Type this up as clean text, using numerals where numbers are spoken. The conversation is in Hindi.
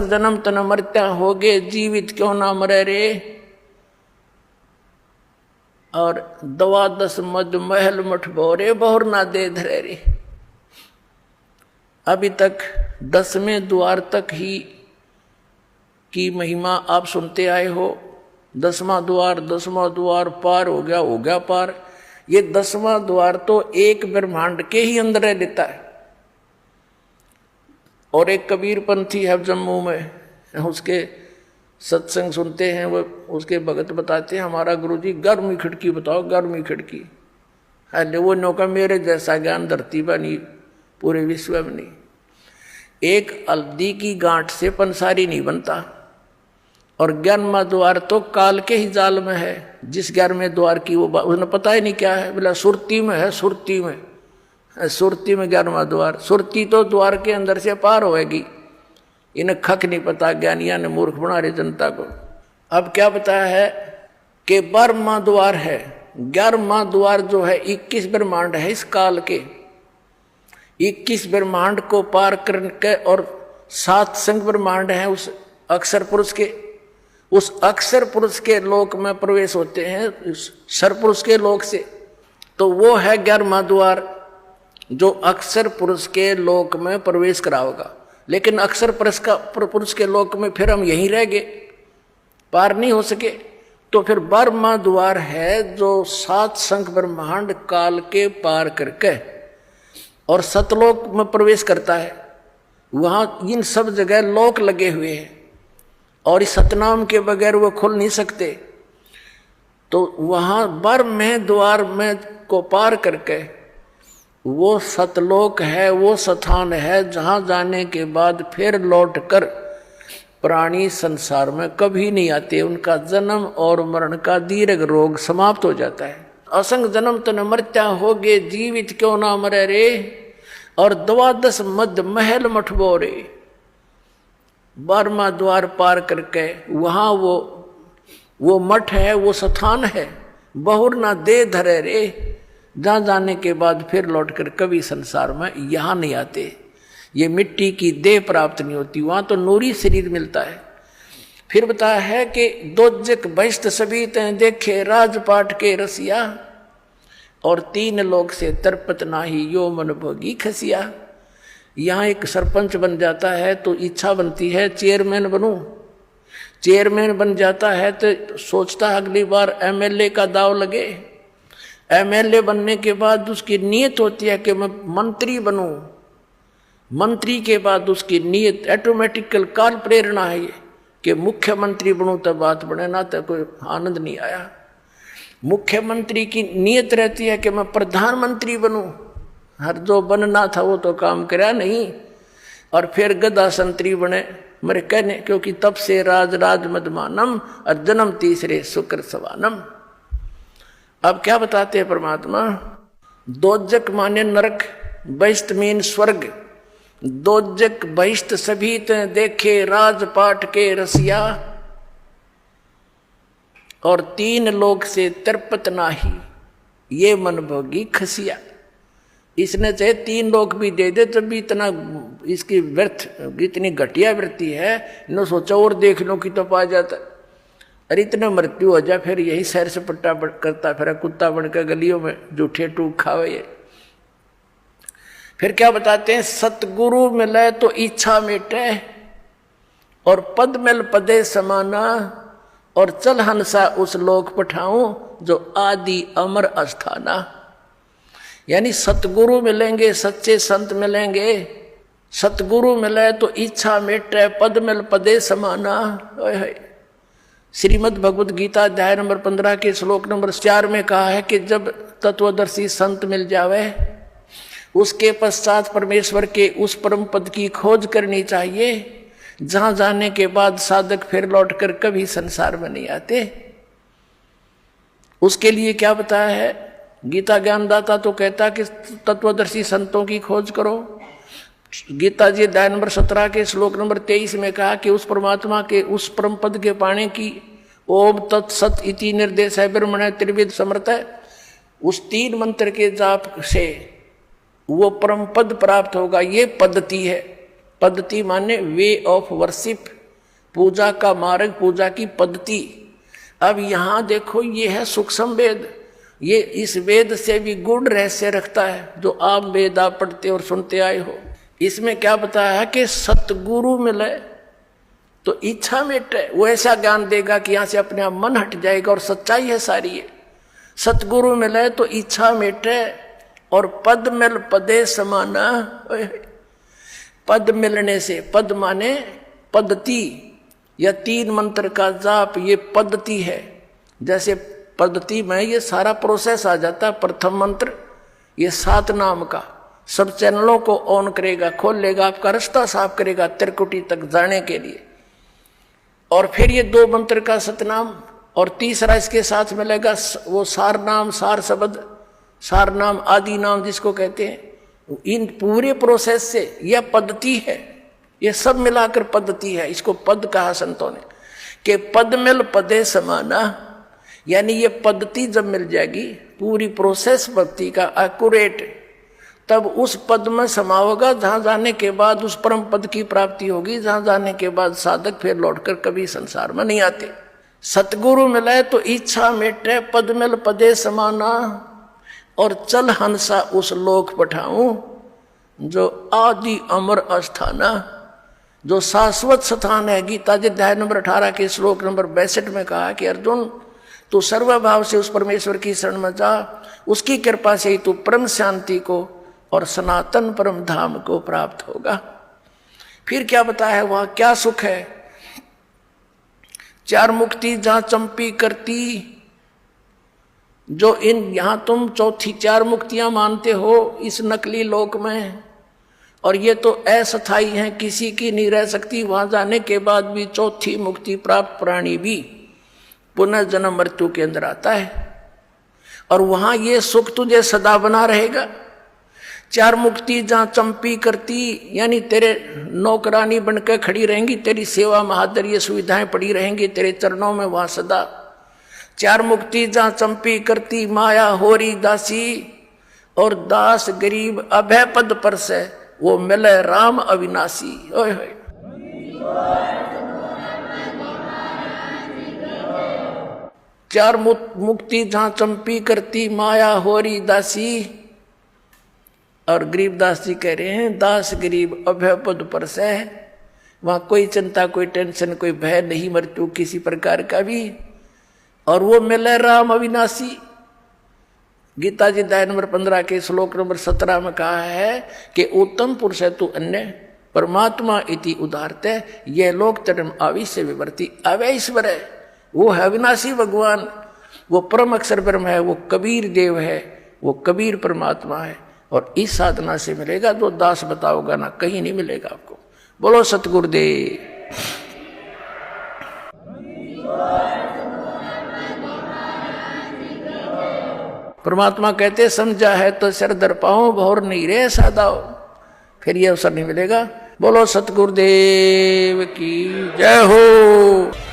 असंग जन्म तन मरत्या होगे, जीवित क्यों ना मरे रे। और 12 मद महल मठ भोरे, बहुर ना दे धरे रे। अभी तक 10वें द्वार तक ही की महिमा आप सुनते आए हो। 10वां द्वार पार हो गया पार। ये 10वां द्वार तो एक ब्रह्मांड के ही अंदर रहता है। और एक कबीर पंथी है जम्मू में, उसके सत्संग सुनते हैं, वो उसके भगत बताते हैं, हमारा गुरुजी 11वीं खिड़की बताओ, 11वीं खिड़की। अरे वो नौका मेरे जैसा ज्ञान धरती पर नहीं, पूरे विश्व में नहीं। एक हल्दी की गांठ से पंसारी नहीं बनता। और 11वां द्वार तो काल के ही जाल में है। जिस 11वें द्वार की वो उसने पता ही नहीं क्या है, बोला सुरती में है, सुरती में 11वां द्वार। सुरती तो द्वार के अंदर से पार होएगी। इन्हें खक नहीं पता, ज्ञानिया ने मूर्ख बना रहे जनता को। अब क्या बताया है कि 12वां द्वार है। 11वां द्वार जो है 21 ब्रह्मांड है इस काल के। 21 ब्रह्मांड को पार करके और 7 संग ब्रह्मांड है उस अक्षर पुरुष के। उस अक्षर पुरुष के लोक में प्रवेश होते हैं सरपुरुष के लोक से। तो वो है 11वां द्वार जो अक्षर पुरुष के लोक में प्रवेश कराओगा। लेकिन अक्षर पुरुष के लोक में फिर हम यहीं रह गए, पार नहीं हो सके। तो फिर 12वां द्वार है जो 7 संख ब्रह्मांड काल के पार करके और सतलोक में प्रवेश करता है। वहां इन सब जगह लोक लगे हुए हैं और इस सतनाम के बगैर वो खुल नहीं सकते। तो वहां 12वें द्वार में को पार करके वो सतलोक है, वो स्थान है जहां जाने के बाद फिर लौटकर प्राणी संसार में कभी नहीं आते। उनका जन्म और मरण का दीर्घ रोग समाप्त हो जाता है। असंग जन्म तन मरत्या होगे, जीवित क्यों ना मरे रे। और 12 मद महल मठ बोरे, 12वां द्वार पार करके वहां वो मठ है, वो स्थान है, बहुर ना दे धरे रे। जहां जाने के बाद फिर लौटकर कभी संसार में यहां नहीं आते। ये मिट्टी की देह प्राप्त नहीं होती, वहां तो नूरी शरीर मिलता है। फिर बताया है कि दोजक बहिष्ट सभी तैं देखे, राजपाट के रसिया। और 3 लोग से तरपत नाही, यो मन भोगी खसिया। यहाँ एक सरपंच बन जाता है तो इच्छा बनती है चेयरमैन बनूं। चेयरमैन बन जाता है तो सोचता है अगली बार एमएलए का दाव लगे। एमएलए बनने के बाद उसकी नीयत होती है कि मैं मंत्री बनूं। मंत्री के बाद उसकी नीयत ऑटोमेटिकल काल प्रेरणा है ये कि मुख्यमंत्री बनूं तब बात बने, ना तो कोई आनंद नहीं आया। मुख्यमंत्री की नीयत रहती है कि मैं प्रधानमंत्री बनूं। हर जो बनना था वो तो काम करा नहीं। और फिर गदा संतरी बने मेरे कहने, क्योंकि तब से राज मदमानम और जन्म तीसरे शुक्र सवानम। अब क्या बताते हैं परमात्मा, दोजक माने नरक, बहिष्ट मीन स्वर्ग। दोजक बहिष्ट सभी ते देखे, राजपाट के रसिया। और 3 लोग से तरपत नाही, ये मन भोगी खसिया। इसने चाहे 3 लोग भी दे दे तब भी इतना इसकी व्यर्थ, इतनी घटिया वृत्ति है। इन्हों सोचा और देख लो कि तो पा जाता। अरे इतना मृत्यु हो जाए फिर यही सैर सपट्टा करता फिर कुत्ता बनकर गलियों में जूठे टूक खावे। ये फिर क्या बताते हैं, सतगुरु मिले तो इच्छा मिटे और पद मिल पदे समाना। और चल हंसा उस लोक पठाऊं जो आदि अमर अस्थाना। यानी सतगुरु मिलेंगे, सच्चे संत मिलेंगे, सतगुरु मिले तो इच्छा मिटे, पद मिल पदे समाना। श्रीमद् भगवद गीता अध्याय नंबर 15 के श्लोक नंबर 4 में कहा है कि जब तत्वदर्शी संत मिल जावे उसके पश्चात परमेश्वर के उस परम पद की खोज करनी चाहिए जहां जाने के बाद साधक फिर लौटकर कभी संसार में नहीं आते। उसके लिए क्या बताया है, गीता ज्ञानदाता तो कहता कि तत्वदर्शी संतों की खोज करो। गीता जी अध्याय नंबर 17 के श्लोक नंबर 23 में कहा कि उस परमात्मा के उस परम पद के पाने की ओम तत्सत इति निर्देश है ब्रह्मण त्रिविध समर्थ है। उस 3 मंत्र के जाप से वो परम पद प्राप्त होगा। ये पद्धति है। पद्धति माने वे ऑफ वर्शिप, पूजा का मार्ग, पूजा की पद्धति। अब यहां देखो, ये है सूक्ष्म वेद, ये इस वेद से भी गूढ़ रहस्य रखता है, जो आप वेद आप पढ़ते और सुनते आए हो। इसमें क्या बताया है कि सतगुरु मिले तो इच्छा मिटे, वो ऐसा ज्ञान देगा कि यहां से अपने आप मन हट जाएगा, और सच्चाई है सारी है। सतगुरु मिले तो इच्छा मिटे, और पद मिल पदे समाना। पद मिलने से, पद माने पद्धति या 3 मंत्र का जाप, ये पद्धति है। जैसे पद्धति में ये सारा प्रोसेस आ जाता है। प्रथम मंत्र ये 7 नाम का, सब चैनलों को ऑन करेगा, खोल लेगा, आपका रास्ता साफ करेगा त्रिकुटी तक जाने के लिए। और फिर ये 2 मंत्र का सतनाम, और तीसरा इसके साथ मिलेगा वो सार नाम, सार शब्द, सार नाम, आदि नाम जिसको कहते हैं। इन पूरे प्रोसेस से यह पद्धति है, यह सब मिलाकर पद्धति है। इसको पद कहा संतों ने कि पद मिल पदे समाना, यानी ये पद्धति जब मिल जाएगी, पूरी प्रोसेस भक्ति का एक्यूरेट, तब उस पद में समाओगा, जहां जाने के बाद उस परम पद की प्राप्ति होगी, जहां जाने के बाद साधक फिर लौटकर कभी संसार में नहीं आते। सतगुरु मिले तो इच्छा मिटे, पद मिल पदे समाना, और चल हंसा उस लोक पठाऊं, जो आदि अमर अस्थाना, जो शाश्वत स्थान है। गीता जी अध्याय नंबर 18 के श्लोक नंबर 62 में कहा कि अर्जुन, तू सर्वभाव से उस परमेश्वर की शरण में जा, उसकी कृपा से ही तू परम शांति को और सनातन परम धाम को प्राप्त होगा। फिर क्या बताया है वहां, क्या सुख है। 4 मुक्ति जहां चंपी करती, जो इन यहां तुम चौथी 4 मुक्तियां मानते हो इस नकली लोक में, और ये तो अस्थायी हैं, किसी की नहीं रह सकती। वहां जाने के बाद भी चौथी मुक्ति प्राप्त प्राणी भी पुनः जन्म मृत्यु के अंदर आता है, और वहां ये सुख तुझे सदा बना रहेगा। 4 मुक्ति जहां चंपी करती, यानी तेरे नौकरानी बनकर खड़ी रहेंगी, तेरी सेवा महादर ये सुविधाएं पड़ी रहेंगी तेरे चरणों में वहां सदा। 4 मुक्ति जहां चंपी करती, माया होरी दासी, और दास गरीब अभय पद पर से, वो मिले राम अविनाशी। ओए होए, 4 मुक्ति जहां चंपी करती, माया होरी दासी, और गरीबदास जी कह रहे हैं दास गरीब अभय पद पर से, वहां कोई चिंता, कोई टेंशन, कोई भय नहीं मृत्यु किसी प्रकार का भी, और वो मिले राम अविनाशी। गीता जी अध्याय नंबर 15 के श्लोक नंबर 17 में कहा है कि उत्तम पुरुष है तू अन्य परमात्मा इति उदारते, ये लोक चरम आविश्य विवर्ती। अवय ईश्वर है, वो है अविनाशी भगवान, वो परम अक्षर ब्रह्म है, वो कबीर देव है, वो कबीर परमात्मा है। और इस साधना से मिलेगा, जो दास बताओगा ना, कहीं नहीं मिलेगा आपको। बोलो सतगुरुदेव। परमात्मा कहते समझा है तो सिर दर पाओ, भौर नहीं रे सादाओ, फिर ये अवसर नहीं मिलेगा। बोलो सतगुरुदेव की जय हो।